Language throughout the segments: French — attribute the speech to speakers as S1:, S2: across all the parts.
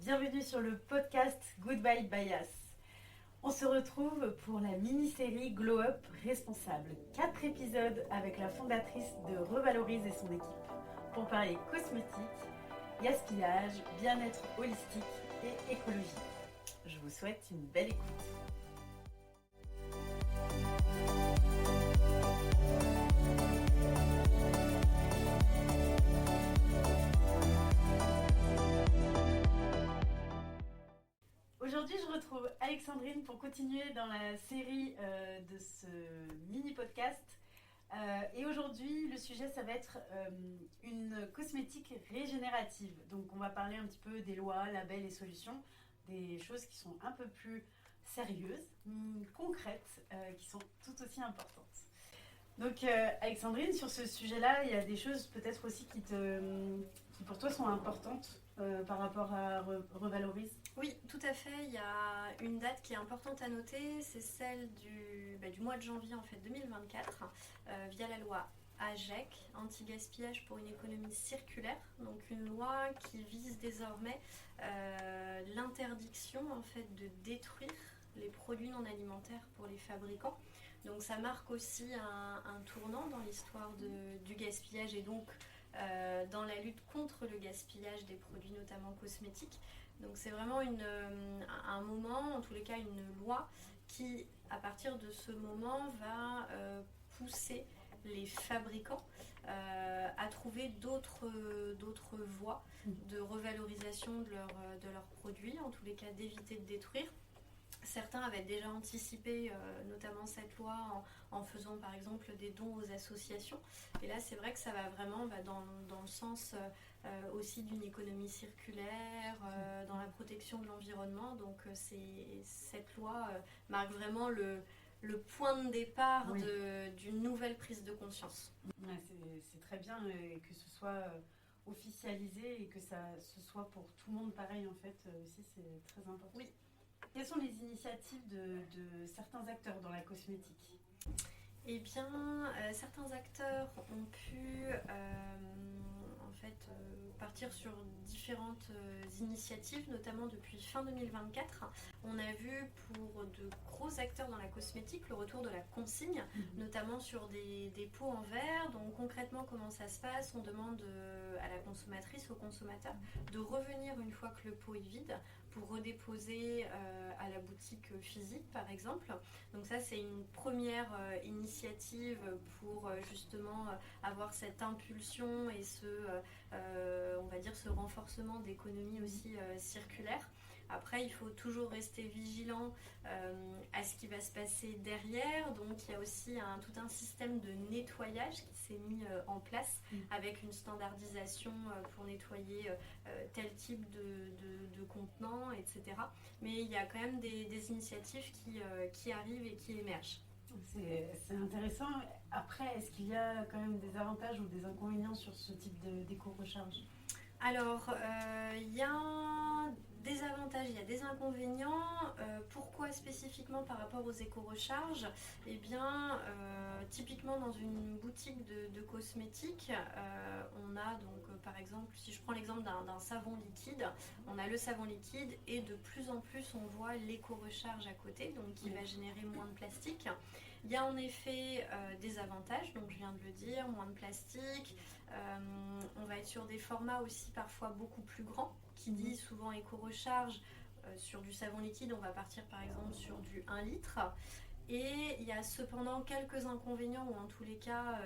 S1: bienvenue sur le podcast Goodbye Bias. On se retrouve pour la mini-série Glow Up Responsable. 4 épisodes avec la fondatrice de Revalorise et son équipe pour parler cosmétique, gaspillage, bien-être holistique et écologie. Je vous souhaite une belle écoute. Aujourd'hui, je retrouve Alexandrine pour continuer dans la série de ce mini-podcast. Et aujourd'hui, le sujet, ça va être une cosmétique régénérative. Donc, on va parler un petit peu des lois, labels et solutions, des choses qui sont un peu plus sérieuses, concrètes, qui sont tout aussi importantes. Donc, Alexandrine, sur ce sujet-là, il y a des choses peut-être aussi qui pour toi sont importantes par rapport à Revalorise.
S2: Oui, tout à fait. Il y a une date qui est importante à noter, c'est celle du mois de janvier en fait 2024, via la loi AGEC, anti-gaspillage pour une économie circulaire. Donc une loi qui vise désormais l'interdiction en fait de détruire les produits non alimentaires pour les fabricants. Donc ça marque aussi un tournant dans l'histoire du gaspillage et donc dans la lutte contre le gaspillage des produits notamment cosmétiques. Donc c'est vraiment un moment, en tous les cas une loi qui, à partir de ce moment, va pousser les fabricants à trouver d'autres voies de revalorisation de leurs produits, en tous les cas d'éviter de détruire. Certains avaient déjà anticipé notamment cette loi en faisant par exemple des dons aux associations. Et là c'est vrai que ça va vraiment dans le sens aussi d'une économie circulaire, dans la protection de l'environnement. Donc cette loi marque vraiment le point de départ
S1: Oui.
S2: d'une nouvelle prise de conscience.
S1: Ouais, c'est très bien que ce soit officialisé et que ce soit pour tout le monde pareil en fait aussi, c'est très important.
S2: Oui.
S1: Quelles sont les initiatives de certains acteurs dans la cosmétique ?
S2: Eh bien, certains acteurs ont pu en fait partir sur différentes initiatives, notamment depuis fin 2024. On a vu pour de gros acteurs dans la cosmétique le retour de la consigne, notamment sur des pots en verre. Donc concrètement, comment ça se passe ? On demande à la consommatrice, au consommateur, de revenir une fois que le pot est vide pour redéposer à la boutique physique par exemple. Donc ça c'est une première initiative pour justement avoir cette impulsion et on va dire ce renforcement d'économie aussi circulaire. Après, il faut toujours rester vigilant à ce qui va se passer derrière. Donc, il y a aussi tout un système de nettoyage qui s'est mis en place avec une standardisation pour nettoyer tel type de contenant, etc. Mais il y a quand même des initiatives qui arrivent et qui émergent.
S1: C'est intéressant. Après, est-ce qu'il y a quand même des avantages ou des inconvénients sur ce type d'éco-recharge ?
S2: Alors, il y a des avantages, il y a des inconvénients. Pourquoi spécifiquement par rapport aux éco-recharges ? Eh bien, typiquement dans une boutique de cosmétiques, on a donc par exemple, si je prends l'exemple d'un savon liquide, on a le savon liquide et de plus en plus on voit l'éco-recharge à côté, donc qui va générer moins de plastique. Il y a en effet des avantages, donc je viens de le dire, moins de plastique. On va être sur des formats aussi parfois beaucoup plus grands, qui dit souvent éco-recharge. Sur du savon liquide, on va partir par exemple sur du 1 litre. Et il y a cependant quelques inconvénients, ou en tous les cas,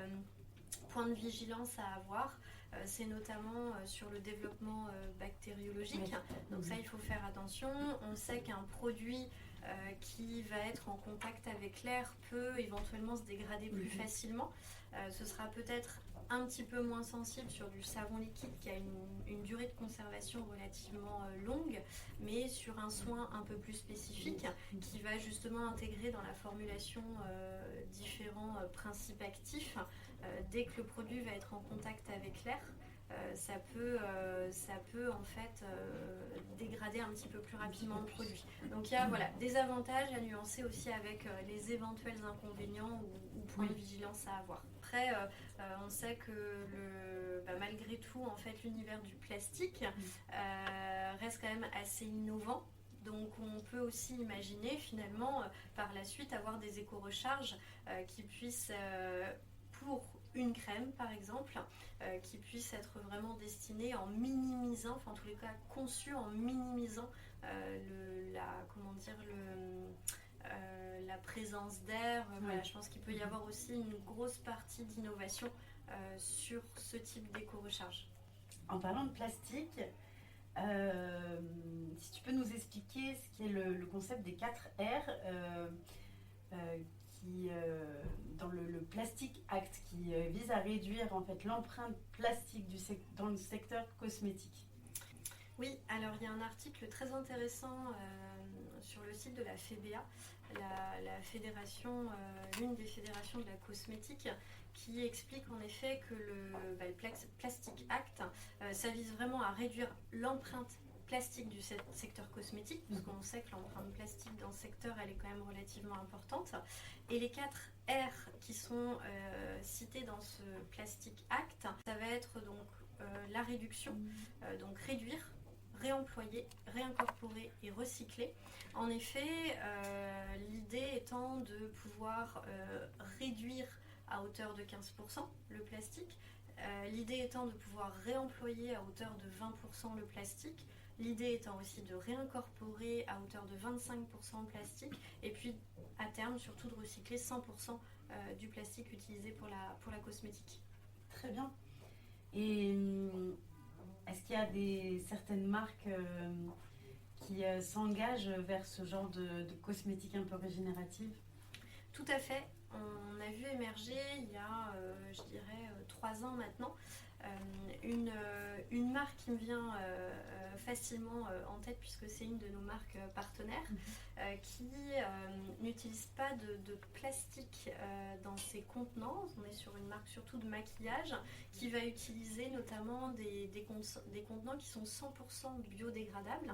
S2: points de vigilance à avoir. C'est notamment sur le développement bactériologique. Donc ça, il faut faire attention. On sait qu'un produit qui va être en contact avec l'air peut éventuellement se dégrader plus facilement. Ce sera peut-être un petit peu moins sensible sur du savon liquide qui a une durée de conservation relativement longue, mais sur un soin un peu plus spécifique qui va justement intégrer dans la formulation différents principes actifs. Dès que le produit va être en contact avec l'air, ça peut en fait dégrader un petit peu plus rapidement le produit. Donc il y a des avantages à nuancer aussi avec les éventuels inconvénients ou points de vigilance à avoir. Après, on sait que malgré tout, en fait, l'univers du plastique reste quand même assez innovant. Donc on peut aussi imaginer finalement par la suite avoir des éco-recharges qui puissent, pour une crème par exemple, qui puissent être vraiment destinées en minimisant, enfin en tous les cas conçues en minimisant la présence d'air. Voilà, je pense qu'il peut y avoir aussi une grosse partie d'innovation sur ce type d'éco-recharge.
S1: En parlant de plastique, si tu peux nous expliquer ce qu'est le concept des 4 R qui, dans le Plastic Act, qui vise à réduire en fait l'empreinte plastique dans le secteur cosmétique.
S2: Oui, alors il y a un article très intéressant sur le site de la FEBEA, la fédération, l'une des fédérations de la cosmétique, qui explique en effet que le Plastic Act, ça vise vraiment à réduire l'empreinte plastique du secteur cosmétique, puisqu'on sait que l'empreinte plastique dans ce secteur, elle est quand même relativement importante. Et les 4 R qui sont cités dans ce Plastic Act, ça va être donc la réduction, donc réduire, réemployer, réincorporer et recycler. En effet, l'idée étant de pouvoir réduire à hauteur de 15% le plastique, l'idée étant de pouvoir réemployer à hauteur de 20% le plastique, l'idée étant aussi de réincorporer à hauteur de 25% le plastique, et puis à terme surtout de recycler 100% du plastique utilisé pour la cosmétique.
S1: Très bien. Et est-ce qu'il y a certaines marques qui s'engagent vers ce genre de cosmétique un peu régénérative?
S2: Tout à fait. On a vu émerger il y a, je dirais, 3 ans maintenant, une marque qui me vient facilement en tête, puisque c'est une de nos marques partenaires, qui n'utilise pas de plastique dans ses contenants. On est sur une marque surtout de maquillage, qui va utiliser notamment des contenants qui sont 100% biodégradables,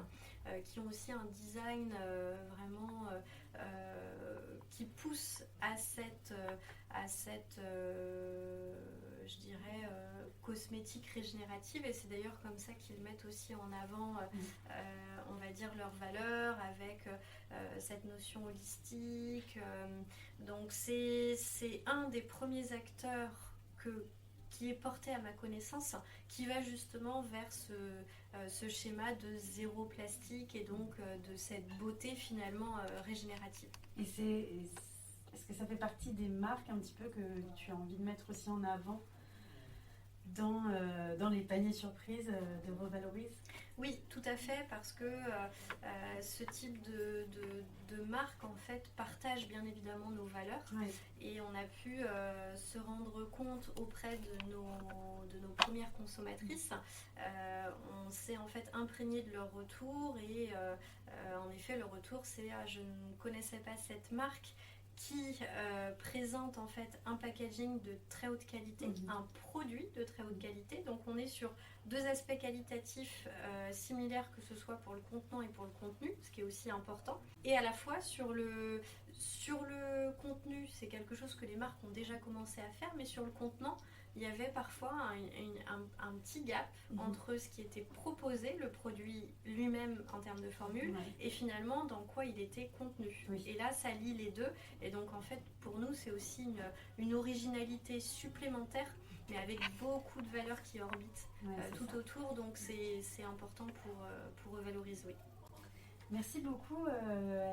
S2: qui ont aussi un design vraiment qui pousse à cette je dirais, cosmétique régénérative, et c'est d'ailleurs comme ça qu'ils mettent aussi en avant, on va dire, leurs valeurs avec cette notion holistique. Donc c'est un des premiers acteurs qui est porté à ma connaissance, qui va justement vers ce schéma de zéro plastique et donc de cette beauté finalement régénérative.
S1: Et est-ce que ça fait partie des marques un petit peu que tu as envie de mettre aussi en avant dans les paniers surprises de Revalorise?
S2: Oui, tout à fait, parce que ce type de marque en fait partage bien évidemment nos valeurs, et on a pu se rendre compte auprès de nos premières consommatrices. On s'est en fait imprégné de leur retour, et en effet le retour c'est je ne connaissais pas cette marque qui présente en fait un packaging de très haute qualité, un produit de très haute qualité. Donc on est sur 2 aspects qualitatifs similaires, que ce soit pour le contenant et pour le contenu, ce qui est aussi important. Et à la fois sur le contenu, c'est quelque chose que les marques ont déjà commencé à faire, mais sur le contenant, il y avait parfois un petit gap entre ce qui était proposé, le produit lui-même en termes de formule, et finalement dans quoi il était contenu. Et là, ça lie les deux. Et donc en fait, pour nous, c'est aussi une originalité supplémentaire, mais avec beaucoup de valeurs qui orbitent tout ça autour. Donc c'est important pour revaloriser. Oui.
S1: Merci beaucoup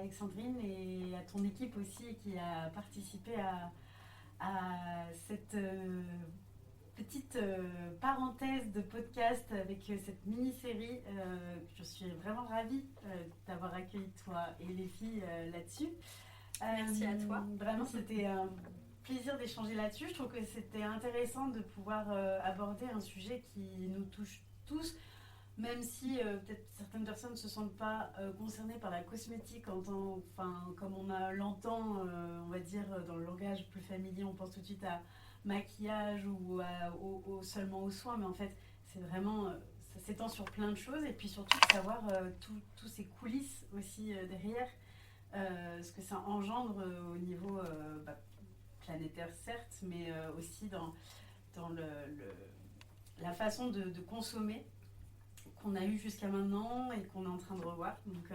S1: Alexandrine, et à ton équipe aussi qui a participé à cette petite parenthèse de podcast avec cette mini-série. Je suis vraiment ravie d'avoir accueilli toi et les filles là-dessus.
S2: Merci à toi.
S1: Vraiment, c'était un plaisir d'échanger là-dessus. Je trouve que c'était intéressant de pouvoir aborder un sujet qui nous touche tous, même si peut-être certaines personnes ne se sentent pas concernées par la cosmétique comme on l'entend, on va dire, dans le langage plus familier, on pense tout de suite à maquillage ou seulement aux soins, mais en fait c'est vraiment, ça s'étend sur plein de choses, et puis surtout de savoir tous ces coulisses aussi derrière, ce que ça engendre au niveau planétaire certes, mais aussi dans la façon de consommer qu'on a eu jusqu'à maintenant et qu'on est en train de revoir. Donc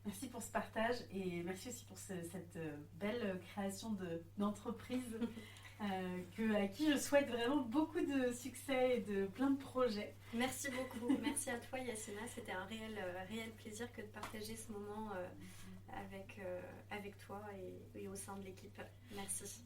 S1: merci pour ce partage et merci aussi pour cette belle création d'entreprise à qui je souhaite vraiment beaucoup de succès et de plein de projets.
S2: Merci beaucoup. Merci à toi Yacina. C'était un réel plaisir que de partager ce moment avec toi et au sein de l'équipe. Merci.